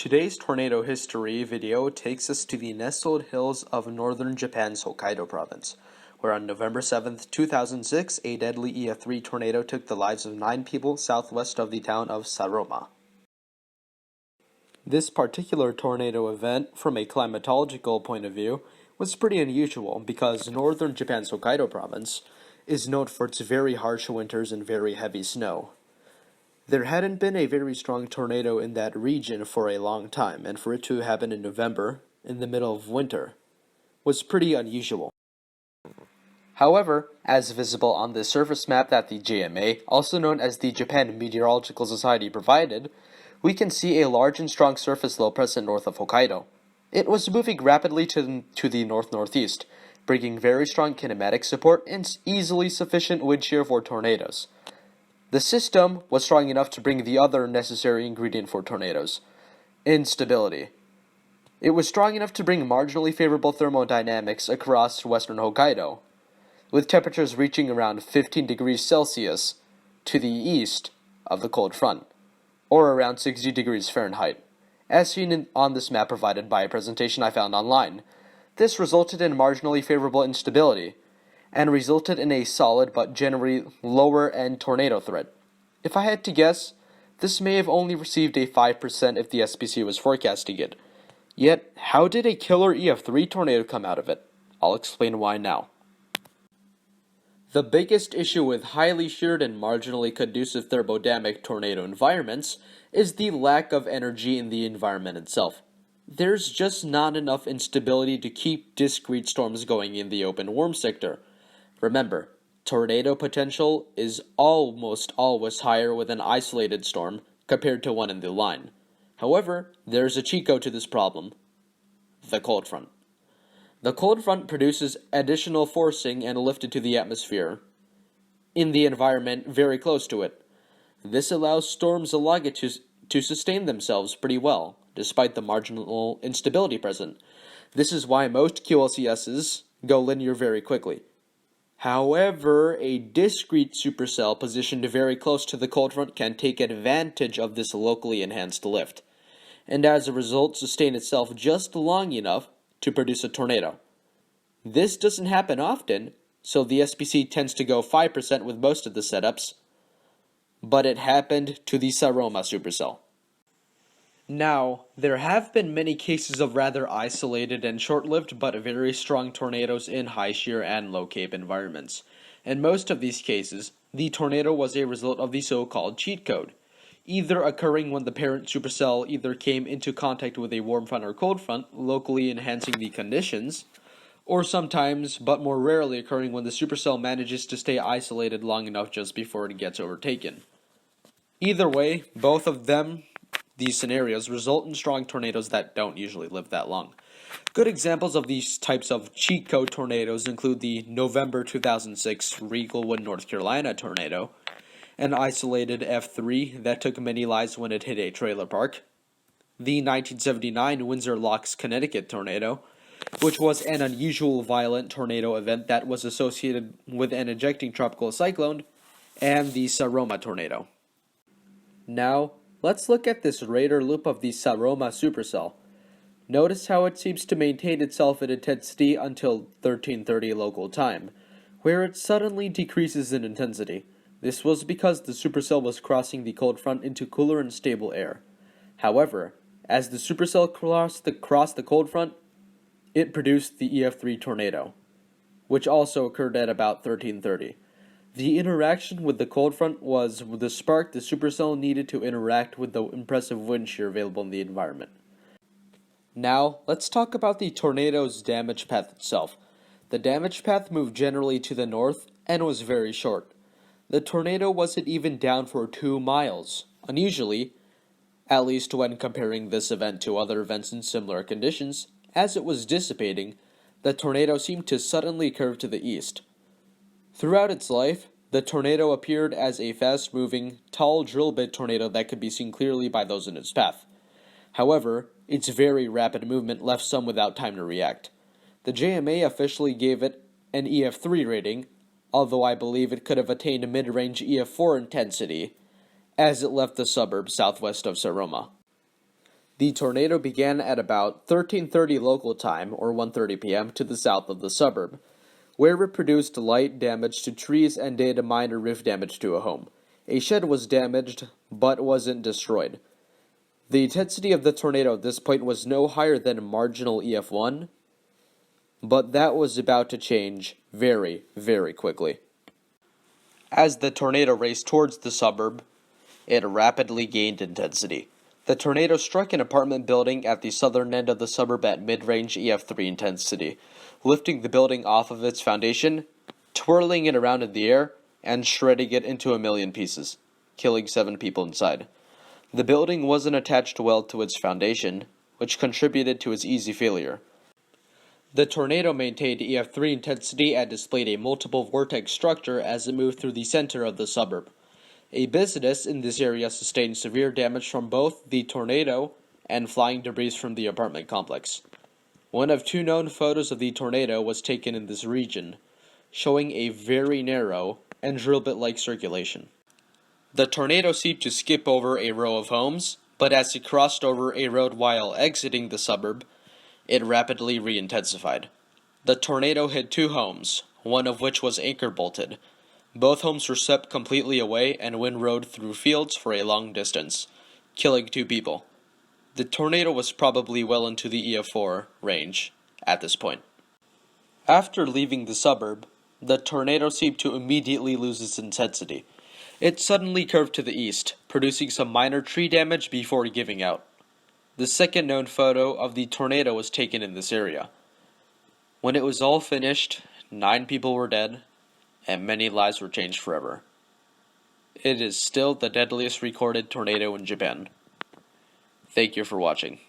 Today's tornado history video takes us to the nestled hills of northern Japan's Hokkaido province, where on November 7th, 2006, a deadly EF3 tornado took the lives of 9 people southwest of the town of Saroma. This particular tornado event, from a climatological point of view, was pretty unusual because northern Japan's Hokkaido province is known for its very harsh winters and very heavy snow. There hadn't been a very strong tornado in that region for a long time, and for it to happen in November, in the middle of winter, was pretty unusual. However, as visible on the surface map that the JMA, also known as the Japan Meteorological Society, provided, we can see a large and strong surface low present north of Hokkaido. It was moving rapidly to the north-northeast, bringing very strong kinematic support and easily sufficient wind shear for tornadoes. The system was strong enough to bring the other necessary ingredient for tornadoes: instability. It was strong enough to bring marginally favorable thermodynamics across western Hokkaido, with temperatures reaching around 15 degrees Celsius to the east of the cold front, or around 60 degrees Fahrenheit, as seen on this map provided by a presentation I found online. This resulted in marginally favorable instability, and resulted in a solid but generally lower-end tornado threat. If I had to guess, this may have only received a 5% if the SPC was forecasting it. Yet, how did a killer EF3 tornado come out of it? I'll explain why now. The biggest issue with highly sheared and marginally conducive thermodynamic tornado environments is the lack of energy in the environment itself. There's just not enough instability to keep discrete storms going in the open warm sector. Remember, tornado potential is almost always higher with an isolated storm compared to one in the line. However, there's a cheat code to this problem: the cold front. The cold front produces additional forcing and lift into the atmosphere in the environment very close to it. This allows storms along it to sustain themselves pretty well, despite the marginal instability present. This is why most QLCSs go linear very quickly. However, a discrete supercell positioned very close to the cold front can take advantage of this locally enhanced lift, and as a result sustain itself just long enough to produce a tornado. This doesn't happen often, so the SPC tends to go 5% with most of the setups, but it happened to the Saroma supercell. Now, there have been many cases of rather isolated and short-lived but very strong tornadoes in high-shear and low-cape environments. In most of these cases, the tornado was a result of the so-called cheat code, either occurring when the parent supercell either came into contact with a warm front or cold front, locally enhancing the conditions, or sometimes, but more rarely, occurring when the supercell manages to stay isolated long enough just before it gets overtaken. Either way, both of these scenarios result in strong tornadoes that don't usually live that long. Good examples of these types of cheat code tornadoes include the November 2006 Riegelwood, North Carolina tornado, an isolated F3 that took many lives when it hit a trailer park, the 1979 Windsor Locks, Connecticut tornado, which was an unusual violent tornado event that was associated with an ejecting tropical cyclone, and the Saroma tornado. Now, let's look at this radar loop of the Saroma supercell. Notice how it seems to maintain itself in intensity until 1330 local time, where it suddenly decreases in intensity. This was because the supercell was crossing the cold front into cooler and stable air. However, as the supercell crossed the cold front, it produced the EF3 tornado, which also occurred at about 1330. The interaction with the cold front was the spark the supercell needed to interact with the impressive wind shear available in the environment. Now, let's talk about the tornado's damage path itself. The damage path moved generally to the north and was very short. The tornado wasn't even down for 2 miles. Unusually, at least when comparing this event to other events in similar conditions, as it was dissipating, the tornado seemed to suddenly curve to the east. Throughout its life, the tornado appeared as a fast-moving, tall drill bit tornado that could be seen clearly by those in its path. However, its very rapid movement left some without time to react. The JMA officially gave it an EF3 rating, although I believe it could have attained a mid-range EF4 intensity, as it left the suburb southwest of Saroma. The tornado began at about 13:30 local time, or 1:30 p.m., to the south of the suburb, where it produced light damage to trees and did minor roof damage to a home. A shed was damaged, but wasn't destroyed. The intensity of the tornado at this point was no higher than marginal EF1, but that was about to change very, very quickly. As the tornado raced towards the suburb, it rapidly gained intensity. The tornado struck an apartment building at the southern end of the suburb at mid-range EF3 intensity, lifting the building off of its foundation, twirling it around in the air, and shredding it into a million pieces, killing 7 people inside. The building wasn't attached well to its foundation, which contributed to its easy failure. The tornado maintained EF3 intensity and displayed a multiple vortex structure as it moved through the center of the suburb. A business in this area sustained severe damage from both the tornado and flying debris from the apartment complex. One of 2 known photos of the tornado was taken in this region, showing a very narrow and drill bit-like circulation. The tornado seemed to skip over a row of homes, but as it crossed over a road while exiting the suburb, it rapidly re-intensified. The tornado hit 2 homes, one of which was anchor bolted. Both homes were swept completely away and windrowed through fields for a long distance, killing 2 people. The tornado was probably well into the EF4 range at this point. After leaving the suburb, the tornado seemed to immediately lose its intensity. It suddenly curved to the east, producing some minor tree damage before giving out. The second known photo of the tornado was taken in this area. When it was all finished, 9 people were dead, and many lives were changed forever. It is still the deadliest recorded tornado in Japan. Thank you for watching.